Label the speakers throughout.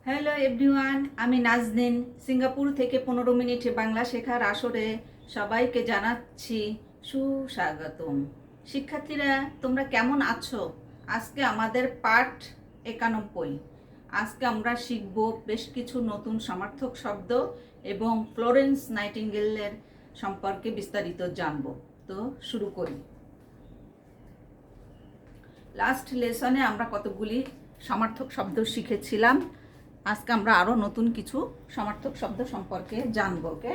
Speaker 1: Hello everyone, আমি Naznin Singapore থেকে 15 minute Bangla শেখার আসরে সবাইকে জানাচ্ছি সুস্বাগতম। শিক্ষার্থীরা, তোমরা কেমন আছো? আজকে আমাদের পাঠ 91। আজকে আমরা শিখব বেশ কিছু নতুন সমার্থক শব্দ এবং ফ্লোরেন্স নাইটিঙ্গেলের সম্পর্কে বিস্তারিত জানব। তো শুরু করি। লাস্ট লেসনে আমরা কতগুলি সমার্থক শব্দ শিখেছিলাম। আজকে আমরা আরো নতুন কিছু সমার্থক শব্দ সম্পর্কে জানবো। ওকে,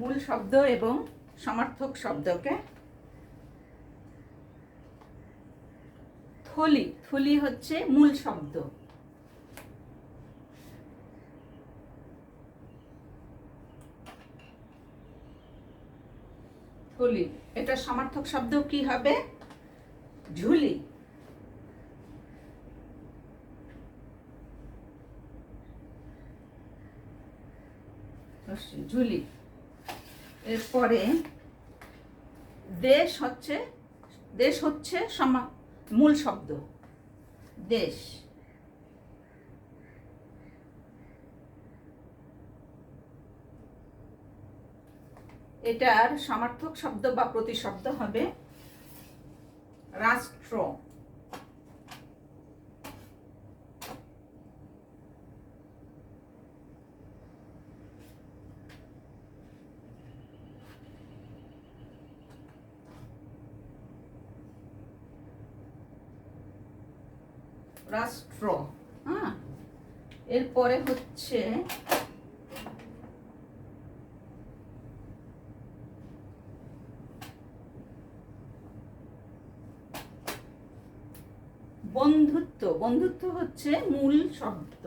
Speaker 1: মূল শব্দ এবং সমার্থক শব্দকে। থলি, থলি হচ্ছে মূল শব্দ। থলি, এটা সমার্থক শব্দ কি হবে? ঝুলি। ঝুলি। এরপরে দেশ হচ্ছে, দেশ হচ্ছে মূল শব্দ। দেশ। এটার সমার্থক শব্দ বা প্রতিশব্দ হবে রাষ্ট্র। রাষ্ট্র। হ্যাঁ, এরপরে হচ্ছে বন্ধুত্ব। বন্ধুত্ব হচ্ছে মূল শব্দ।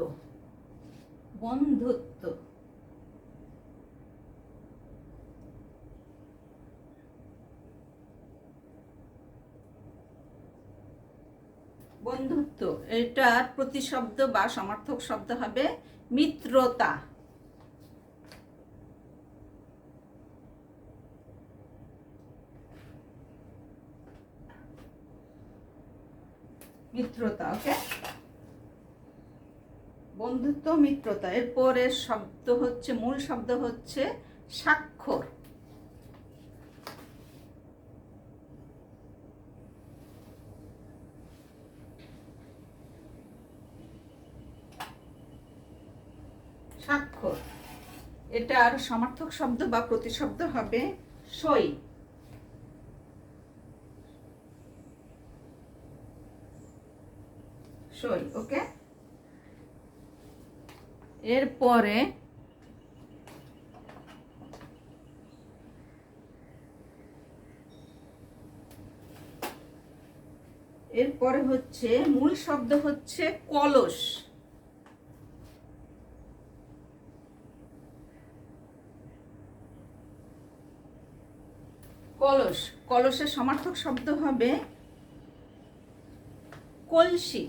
Speaker 1: বন্ধুত্ব। বন্ধুত্ব, এটার প্রতিশব্দ বা সমার্থক শব্দ হবে মিত্রতা। মিত্রতা। ওকে, বন্ধুত্ব, মিত্রতা। এরপরের শব্দ হচ্ছে, মূল শব্দ হচ্ছে স্বাক্ষর। স্বাক্ষর, এটার সমার্থক শব্দ বা প্রতিশব্দ হবে সই। সই। ওকে, এরপরে এরপরে হচ্ছে মূল শব্দ হচ্ছে কলস। কলস, কলসের সমার্থক শব্দ হবে কলসি।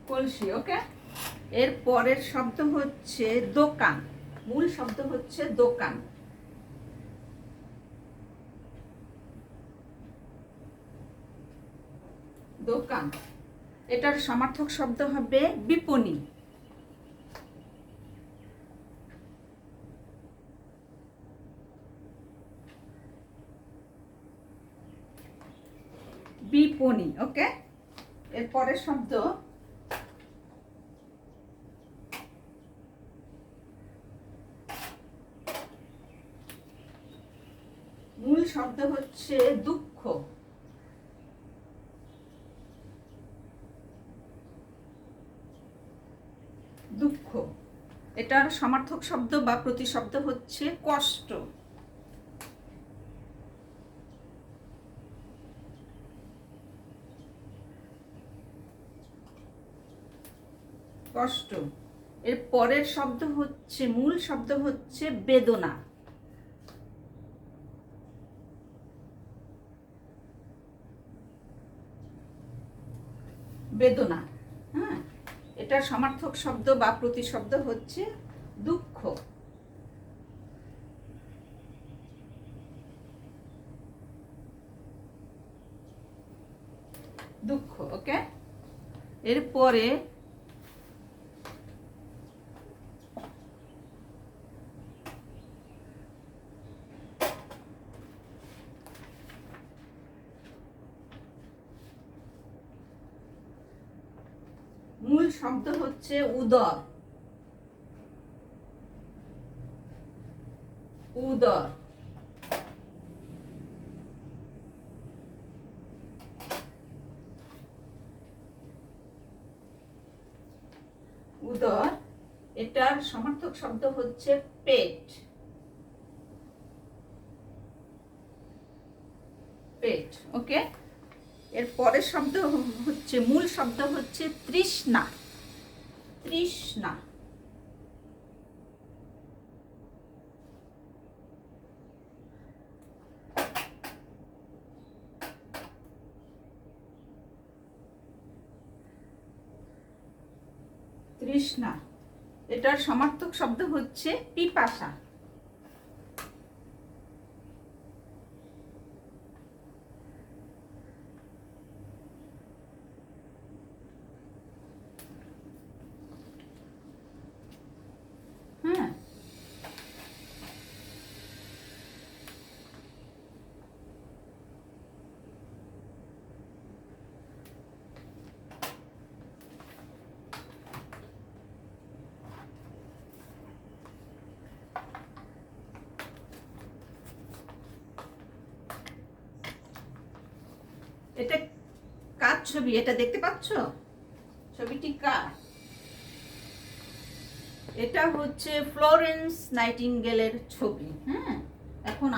Speaker 1: কলসি। ওকে, এর পরের শব্দ হচ্ছে দোকান। মূল শব্দ হচ্ছে দোকান। দোকান, এটার সমার্থক শব্দ হবে বিপণী। বিপণী। ওকে, এর পরের শব্দ মূল শব্দ হচ্ছে দুঃখ। এটার সমার্থক শব্দ বা প্রতিশব্দ হচ্ছে কষ্ট। কষ্ট। এর পরের শব্দ হচ্ছে, মূল শব্দ হচ্ছে বেদনা। বেদনা। হ্যাঁ, এটার সমার্থক শব্দ বা প্রতিশব্দ হচ্ছে দুঃখ। দুঃখ। ওকে, এরপরে মূল শব্দ হচ্ছে উদর। উদর। উদর। এটার সমার্থক শব্দ হচ্ছে পেট। পেট। ওকে, এর পরের শব্দ হচ্ছে, মূল শব্দ হচ্ছে তৃষ্ণা। তৃষ্ণা। তৃষ্ণা। এটার সমার্থক শব্দ হচ্ছে পিপাসা। হ্যাঁ, এটা কার ছবি? এটা দেখতে পাচ্ছ? ছবিটি কার? এটা হচ্ছে ফ্লোরেন্স নাইটিঙ্গেলের ছবি। হ্যাঁ, এখন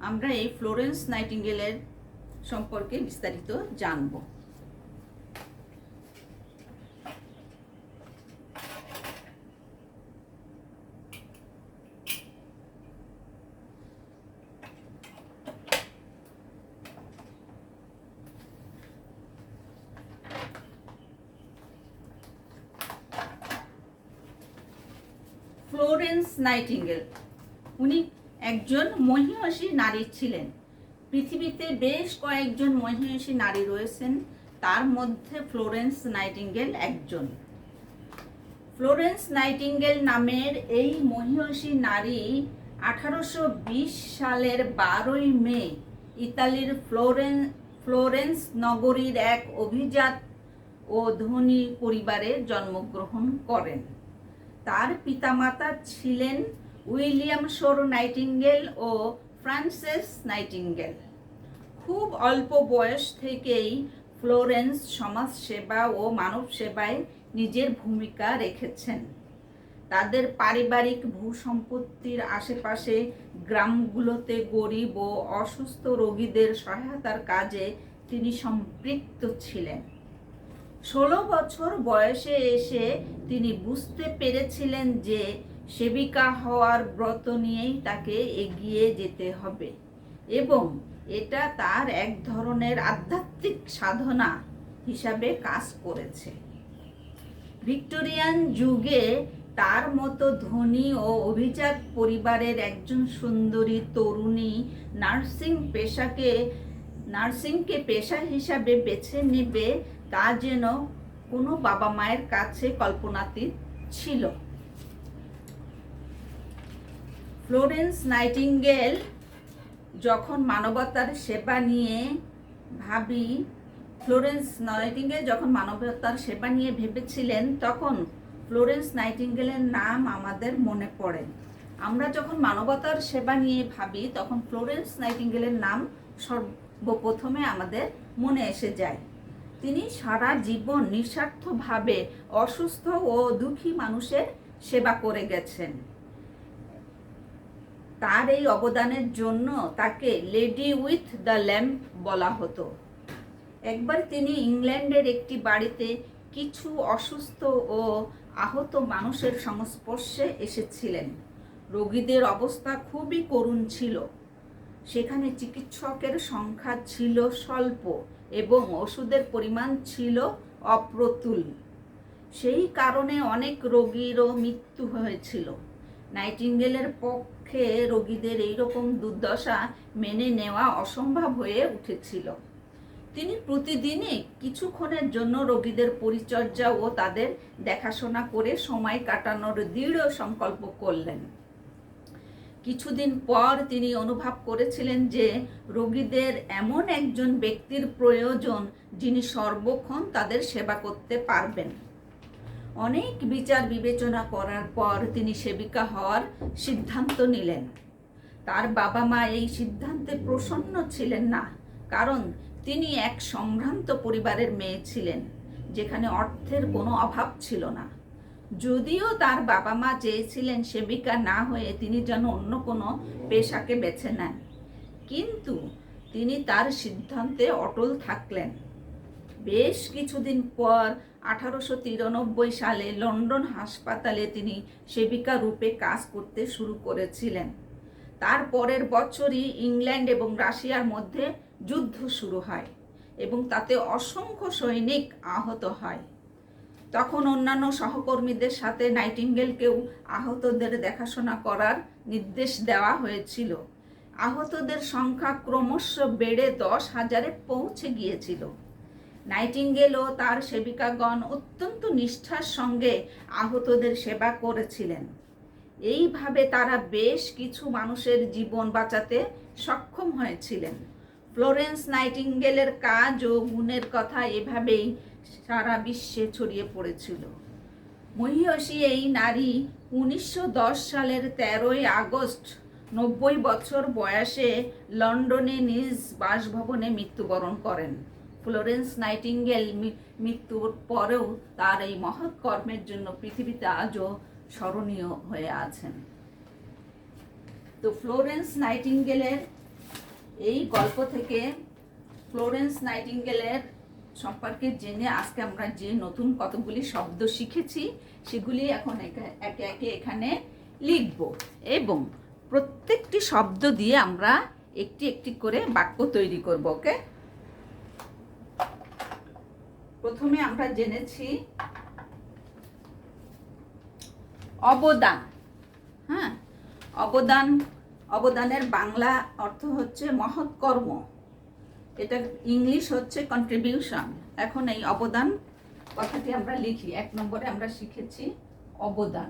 Speaker 1: আমরা এই ফ্লোরেন্স নাইটিঙ্গেলের সম্পর্কে বিস্তারিত জানবো। ফ্লোরেন্স নাইটিঙ্গেল, উনি একজন মহিয়সী নারী ছিলেন। পৃথিবীতে বেশ কয়েকজন মহিয়সী নারী রয়েছেন, তার মধ্যে ফ্লোরেন্স নাইটিঙ্গেল একজন। ফ্লোরেন্স নাইটিঙ্গেল নামের এই মহিয়সী নারী 1820 সালের 12ই মে ইতালির ফ্লোরেন্স নগরীর এক অভিজাত ও ধনী পরিবারে জন্মগ্রহণ করেন। তার পিতামাতা ছিলেন উইলিয়াম শোর নাইটিঙ্গেল ও ফ্রান্সেস নাইটিঙ্গেল। খুব অল্প বয়স থেকেই ফ্লোরেন্স সমাজসেবা ও মানব সেবায় নিজের ভূমিকা রেখেছেন। তাদের পারিবারিক ভূসম্পত্তির আশেপাশে গ্রামগুলোতে গরিব ও অসুস্থ রোগীদের সহায়তার কাজে তিনি সম্পৃক্ত ছিলেন। 16 বছর বয়সে এসে তিনি বুঝতে পেরেছিলেন যে সেবিকা হওয়ার ব্রত নিয়েই তাকে এগিয়ে যেতে হবে এবং এটা তার এক ধরনের আধ্যাত্মিক সাধনা হিসাবে কাজ করেছে। ভিক্টোরিয়ান যুগে তার মতো ধনী ও অভিজাত পরিবারের একজন সুন্দরী তরুণী নার্সিংকে পেশা হিসাবে বেছে নেবে, তা যেন কোনো বাবা মায়ের কাছে কল্পনাতীত ছিল। ফ্লোরেন্স নাইটিঙ্গেল যখন মানবতার সেবা নিয়ে ভেবেছিলেন, তখন ফ্লোরেন্স নাইটিঙ্গেলের নাম আমাদের মনে পড়ে। আমরা যখন মানবতার সেবা নিয়ে ভাবি, তখন ফ্লোরেন্স নাইটিঙ্গেলের নাম সর্বপ্রথমে আমাদের মনে এসে যায়। তিনি সারা জীবন নিঃস্বার্থভাবে অসুস্থ ও দুঃখী মানুষের সেবা করে গেছেন। তার এই অবদানের জন্য তাকে লেডি উইথ দ্য ল্যাম্প বলা হতো। একবার তিনি ইংল্যান্ডের একটি বাড়িতে কিছু অসুস্থ ও আহত মানুষের সংস্পর্শে এসেছিলেন। রোগীদের অবস্থা খুবই করুণ ছিল। সেখানে চিকিৎসকের সংখ্যা ছিল স্বল্প এবং ওষুধের পরিমাণ ছিল অপ্রতুল। সেই কারণে অনেক রোগীরও মৃত্যু হয়েছিল। নাইটিঙ্গেলের পক্ষে রোগীদের এইরকম দুর্দশা মেনে নেওয়া অসম্ভব হয়ে উঠেছিল। তিনি প্রতিদিনই কিছুক্ষণের জন্য রোগীদের পরিচর্যা ও তাদের দেখাশোনা করে সময় কাটানোর দৃঢ় সংকল্প করলেন। কিছুদিন পর তিনি অনুভব করেছিলেন যে রোগীদের এমন একজন ব্যক্তির প্রয়োজন যিনি সর্বক্ষণ তাদের সেবা করতে পারবেন। অনেক বিচার বিবেচনা করার পর তিনি সেবিকা হওয়ার সিদ্ধান্ত নিলেন। তার বাবা মা এই সিদ্ধান্তে প্রসন্ন ছিলেন না, কারণ তিনি এক সম্ভ্রান্ত পরিবারের মেয়ে ছিলেন, যেখানে অর্থের কোনো অভাব ছিল না। যদিও তার বাবা মা চেয়েছিলেন সেবিকা না হয়ে তিনি যেন অন্য কোনো পেশাকে বেছে নেন, কিন্তু তিনি তার সিদ্ধান্তে অটল থাকলেন। বেশ কিছুদিন পর 1893 সালে লন্ডন হাসপাতালে তিনি সেবিকা রূপে কাজ করতে শুরু করেছিলেন। তার পরের বছরই ইংল্যান্ড এবং রাশিয়ার মধ্যে যুদ্ধ শুরু হয় এবং তাতে অসংখ্য সৈনিক আহত হয়। তখন অন্যান্য সহকর্মীদের সাথে নাইটিঙ্গেলকেও আহতদের দেখাশোনা করার নির্দেশ দেওয়া হয়েছিল। আহতদের সংখ্যা ক্রমশ বেড়ে 10,000-এ পৌঁছে গিয়েছিল। নাইটিঙ্গেল ও তার সেবিকাগণ অত্যন্ত নিষ্ঠার সঙ্গে আহতদের সেবা করেছিলেন। এইভাবে তারা বেশ কিছু মানুষের জীবন বাঁচাতে সক্ষম হয়েছিলেন। ফ্লোরেন্স নাইটিঙ্গেলের কাজ ও গুণের কথা এভাবেই সারা বিশ্বে ছড়িয়ে পড়েছিল। মহিয়সী এই নারী 1910 সালের 13ই আগস্ট 90 বছর বয়সে লন্ডনে নিজ বাসভবনে মৃত্যুবরণ করেন। ফ্লোরেন্স নাইটিঙ্গেল মৃত্যুর পরেও তার এই মহৎ কর্মের জন্য পৃথিবীতে আজও স্মরণীয় হয়ে আছেন। তো ফ্লোরেন্স নাইটিঙ্গেলের এই গল্প থেকে ফ্লোরেন্স নাইটিঙ্গেলের সম্পর্কে জেনে আজকে আমরা যে নতুন কতগুলি শব্দ শিখেছি সেগুলি এখন একে একে এখানে লিখব এবং প্রত্যেকটি শব্দ দিয়ে আমরা একটি একটি করে বাক্য তৈরি করব। ওকে, প্রথমে আমরা জেনেছি অবদান। হ্যাঁ, অবদানের বাংলা অর্থ হচ্ছে মহৎ কর্ম, এটা ইংলিশ হচ্ছে কন্ট্রিবিউশন। এখন এই অবদান কথাটি আমরা লিখি। 1 নম্বরে আমরা শিখেছি অবদান।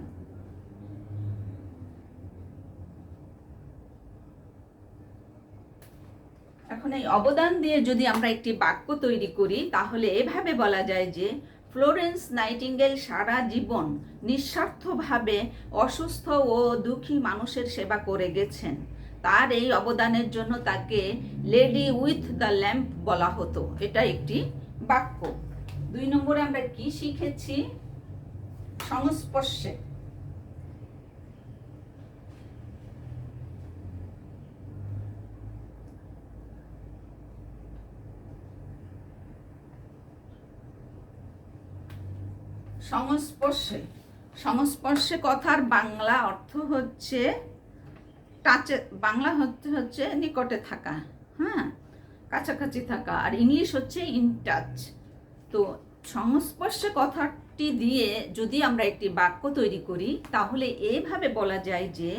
Speaker 1: এখন এই অবদান দিয়ে যদি আমরা একটি বাক্য তৈরি করি তাহলে এভাবে বলা যায় যে ফ্লোরেন্স নাইটিঙ্গেল সারা জীবন নিঃস্বার্থভাবে অসুস্থ ও দুঃখী মানুষের সেবা করে গেছেন। তার এই অবদানের জন্য তাকে লেডি উইথ দ্য ল্যাম্প বলা হতো। এটা একটি বাক্য। 2 নম্বরে আমরা কি শিখেছি? সংস্পর্শে। সংস্পর্শে সংস্পর্শে কথার বাংলা অর্থ হচ্ছে টাচে, বাংলা হচ্ছে নিকটে থাকা, হ্যাঁ, কাছাকাছি থাকা, আর ইংলিশ হচ্ছে ইন টাচ। তো সংস্পর্শে কথাটি দিয়ে যদি আমরা একটি বাক্য তৈরি করি তাহলে এভাবে বলা যায় যে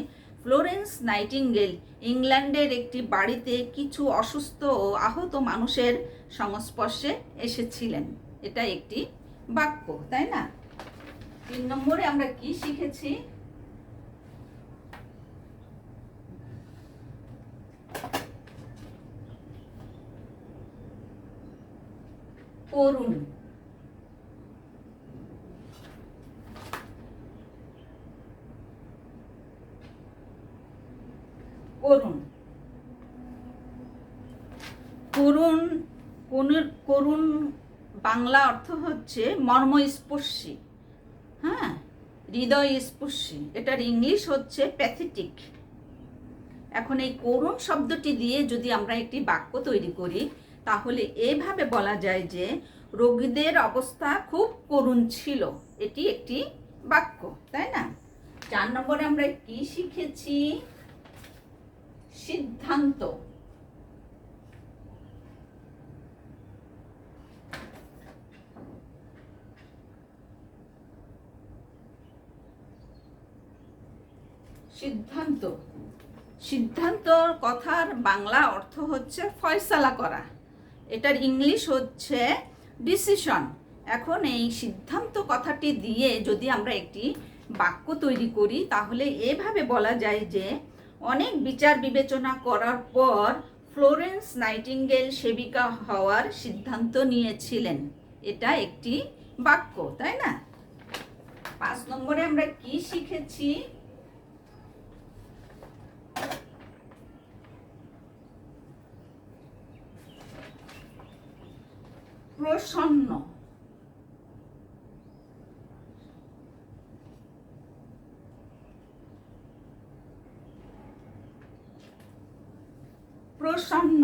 Speaker 1: ফ্লোরেন্স নাইটিঙ্গেল ইংল্যান্ডের একটি বাড়িতে কিছু অসুস্থ ও আহত মানুষের সংস্পর্শে এসেছিলেন। এটা একটি বাক্য, তাই না? 3 নম্বরে আমরা কি শিখেছি? করুণ। করুণ করুণ করুণ বাংলা অর্থ হচ্ছে মর্মস্পর্শী, হ্যাঁ, হৃদয় স্পর্শী, এটার ইংলিশ হচ্ছে প্যাথেটিক। এখন এই করুণ শব্দটি দিয়ে যদি আমরা একটি বাক্য তৈরি করি, তাহলে এভাবে বলা যায় যে রোগীদের অবস্থা খুব করুণ ছিল। এটি একটি বাক্য, তাই না? 4 নম্বরে আমরা কি শিখেছি? সিদ্ধান্ত। সিদ্ধান্ত, সিদ্ধান্তর কথার বাংলা অর্থ হচ্ছে ফয়সালা করা। এটার ইংলিশ হচ্ছে ডিসিশন। এখন এই সিদ্ধান্ত কথাটি দিয়ে যদি আমরা একটি বাক্য তৈরি করি, তাহলে এভাবে বলা যায় যে অনেক বিচার বিবেচনা করার পর ফ্লোরেন্স নাইটিঙ্গেল সেবিকা হওয়ার সিদ্ধান্ত নিয়েছিলেন। এটা একটি বাক্য, তাই না? 5 নম্বরে আমরা কি শিখেছি? প্রসন্ন। প্রসন্ন,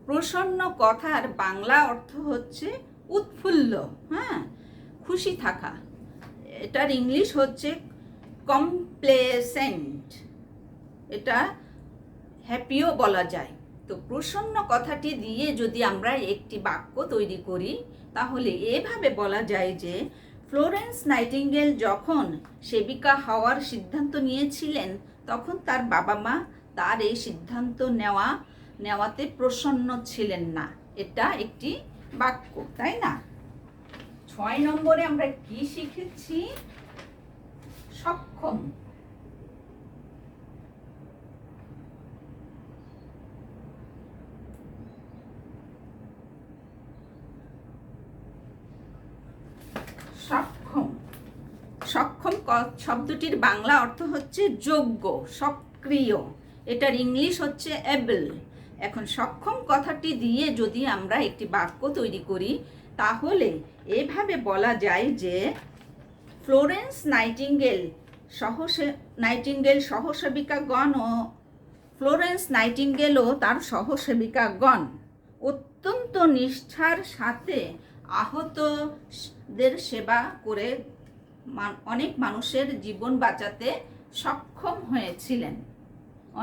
Speaker 1: প্রসন্ন কথার বাংলা অর্থ হচ্ছে উৎফুল্ল, হ্যাঁ, খুশি থাকা। এটার ইংলিশ হচ্ছে কমপ্লেসেন্ট। এটা হ্যাপিও বলা যায়। তো প্রসন্ন কথাটি দিয়ে যদি আমরা একটি বাক্য তৈরি করি, তাহলে এভাবে বলা যায় যে ফ্লোরেন্স নাইটিঙ্গেল যখন সেবিকা হওয়ার সিদ্ধান্ত নিয়েছিলেন, তখন তার বাবা মা তার এই সিদ্ধান্ত নেওয়াতে প্রসন্ন ছিলেন না। এটা একটি বাক্য, তাই না? 6 নম্বরে আমরা কি শিখেছি? সক্ষম। সক্ষম, সক্ষম শব্দটির বাংলা অর্থ হচ্ছে যোগ্য, সক্রিয়। এটার ইংলিশ হচ্ছে এবল। এখন সক্ষম কথাটি দিয়ে যদি আমরা একটি বাক্য তৈরি করি, তাহলে এভাবে বলা যায় যে ফ্লোরেন্স নাইটিঙ্গেল সহসেবিকাগণ ও ফ্লোরেন্স নাইটিঙ্গেল ও তার সহসেবিকাগণ অত্যন্ত নিষ্ঠার সাথে আহতদের সেবা করে অনেক মানুষের জীবন বাঁচাতে সক্ষম হয়েছিলেন।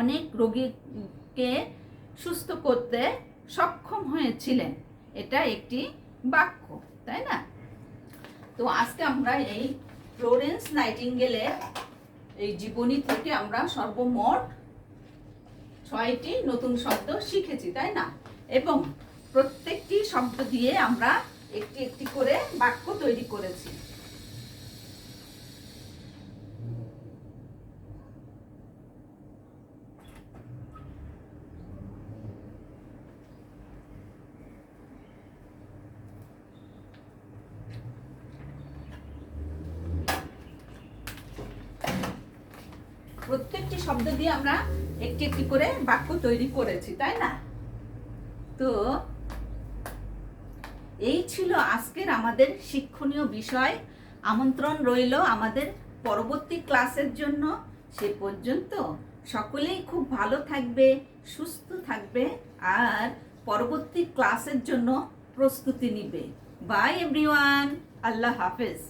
Speaker 1: অনেক রোগীকে সুস্থ করতে সক্ষম হয়েছিলেন। এটা একটি বাক্য, তাই না? তো আজকে আমরা এই ফ্লোরেন্স নাইটিঙ্গেলের এই জীবনী থেকে আমরা সর্বমোট 6টি নতুন শব্দ শিখেছি, তাই না? এবং প্রত্যেকটি শব্দ দিয়ে আমরা একটি একটি করে বাক্য তৈরি করেছি। প্রত্যেকটি শব্দ দিয়ে আমরা একটি একটি করে বাক্য তৈরি করেছি, তাই না? তো এই ছিল আজকের আমাদের শিক্ষণীয় বিষয়। আমন্ত্রণ রইল আমাদের পরবর্তী ক্লাসের জন্য। সে পর্যন্ত সকলেই খুব ভালো থাকবে, সুস্থ থাকবে আর পরবর্তী ক্লাসের জন্য প্রস্তুতি নিবে। বাই এভরিওয়ান, আল্লাহ হাফেজ।